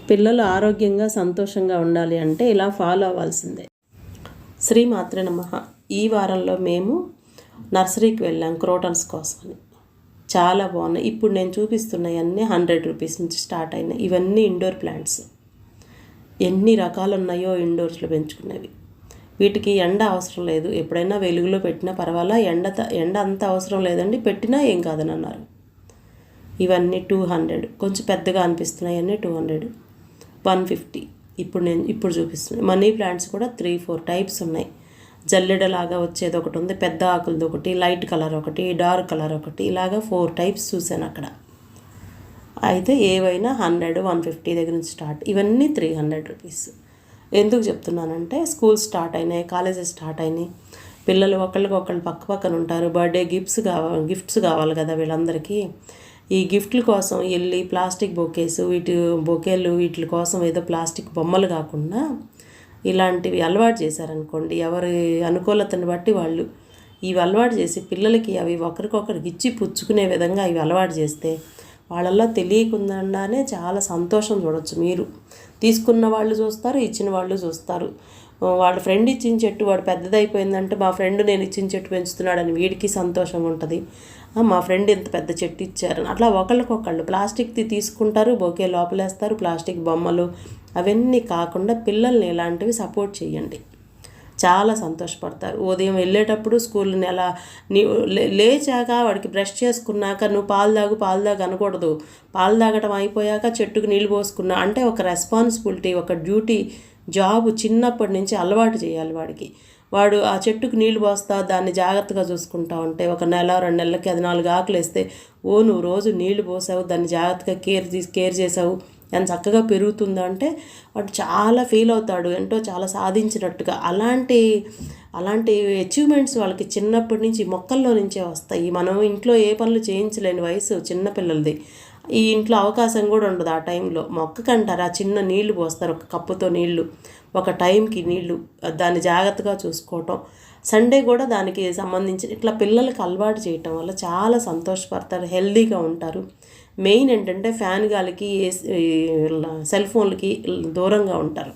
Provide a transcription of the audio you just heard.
పిల్లలు ఆరోగ్యంగా సంతోషంగా ఉండాలి అంటే ఇలా ఫాలో అవ్వాల్సిందే. శ్రీమాత్రే నమః. ఈ వారంలో మేము నర్సరీకి వెళ్ళాం క్రోటన్స్ కోసమని. చాలా బాగున్నాయి. ఇప్పుడు నేను చూపిస్తున్నాయన్నీ 100 రూపీస్ నుంచి స్టార్ట్ అయినాయి. ఇవన్నీ ఇండోర్ ప్లాంట్స్. ఎన్ని రకాలు ఉన్నాయో ఇండోర్స్లో పెంచుకునేవి. వీటికి ఎండ అవసరం లేదు, ఎప్పుడైనా వెలుగులో పెట్టినా పర్వాలా, ఎండ అంత అవసరం లేదండి, పెట్టినా ఏం కాదని అన్నారు. ఇవన్నీ 200, కొంచెం పెద్దగా అనిపిస్తున్నాయి అన్నీ 200, 150. ఇప్పుడు చూపిస్తున్నాయి. మనీ ప్లాంట్స్ కూడా 3-4 టైప్స్ ఉన్నాయి. జల్లెడలాగా వచ్చేది ఒకటి ఉంది, పెద్ద ఆకులది ఒకటి, లైట్ కలర్ ఒకటి, డార్క్ కలర్ ఒకటి, ఇలాగా 4 టైప్స్ చూశాను అక్కడ. అయితే ఏవైనా 100, 150 దగ్గర నుంచి స్టార్ట్. ఇవన్నీ 300 రూపీస్. ఎందుకు చెప్తున్నానంటే స్కూల్ స్టార్ట్ అయినాయి, కాలేజెస్ స్టార్ట్ అయినాయి, పిల్లలు ఒకళ్ళకొకళ్ళు పక్క పక్కన ఉంటారు, బర్త్డే గిఫ్ట్స్ కావాలి కదా వీళ్ళందరికీ. ఈ గిఫ్ట్ల కోసం వెళ్ళి ప్లాస్టిక్ బొకేలు వీటి కోసం ఏదో ప్లాస్టిక్ బొమ్మలు కాకుండా ఇలాంటివి అలవాటు చేశారనుకోండి, ఎవరి అనుకూలతను బట్టి వాళ్ళు ఇవి అలవాటు చేసి పిల్లలకి అవి ఒకరికొకరికి ఇచ్చి పుచ్చుకునే విధంగా ఇవి అలవాటు చేస్తే వాళ్ళల్లో తెలియకుండానే చాలా సంతోషం చూడవచ్చు. మీరు తీసుకున్న వాళ్ళు చూస్తారు, ఇచ్చిన వాళ్ళు చూస్తారు. వాడు ఫ్రెండ్ ఇచ్చిన చెట్టు వాడు పెద్దదైపోయిందంటే మా ఫ్రెండ్ నేను ఇచ్చిన చెట్టు పెంచుతున్నాడని వీడికి సంతోషంగా ఉంటుంది. మా ఫ్రెండ్ ఇంత పెద్ద చెట్టు ఇచ్చారని అట్లా ఒకళ్ళకొకళ్ళు ప్లాస్టిక్ది తీసుకుంటారు, బొకే లోపలేస్తారు, ప్లాస్టిక్ బొమ్మలు అవన్నీ కాకుండా పిల్లల్ని ఇలాంటివి సపోర్ట్ చేయండి, చాలా సంతోషపడతారు. ఉదయం వెళ్ళేటప్పుడు స్కూల్ లేచాక వాడికి బ్రష్ చేసుకున్నాక నువ్వు పాలు తాగు అనకూడదు. పాలు తాగటం అయిపోయాక చెట్టుకు నీళ్ళు పోసుకున్నా అంటే ఒక రెస్పాన్సిబిలిటీ, ఒక డ్యూటీ, జాబ్ చిన్నప్పటి నుంచి అలవాటు చేయాలి వాడికి. వాడు ఆ చెట్టుకు నీళ్ళు పోస్తా దాన్ని జాగ్రత్తగా చూసుకుంటా ఉంటే 1 నెల 2 నెలలకి అది 4 ఆకులు వేస్తే నువ్వు రోజు నీళ్లు పోసావు, దాన్ని జాగ్రత్తగా కేర్ చేసావు, ఎంత చక్కగా పెరుగుతుందో అంటే వాడు చాలా ఫీల్ అవుతాడు, ఏంటో చాలా సాధించినట్టుగా. అలాంటి అచీవ్మెంట్స్ వాళ్ళకి చిన్నప్పటి నుంచి మొక్కల్లో నుంచే వస్తాయి. మనం ఇంట్లో ఏ పనులు చేయించలేని వయసు చిన్నపిల్లలది. ఈ ఇంట్లో అవకాశం కూడా ఉండదు ఆ టైంలో. మొక్కకంటారా చిన్న నీళ్లు పోస్తారు, ఒక కప్పుతో నీళ్లు, ఒక టైంకి నీళ్లు, దాన్ని జాగ్రత్తగా చూసుకోవటం. సండే కూడా దానికి సంబంధించి ఇట్లా పిల్లలకి అలవాటు చేయటం వల్ల చాలా సంతోషపడతారు, హెల్దీగా ఉంటారు. మెయిన్ ఏంటంటే ఫ్యాన్ గాలికి సెల్ ఫోన్లకి దూరంగా ఉంటారు.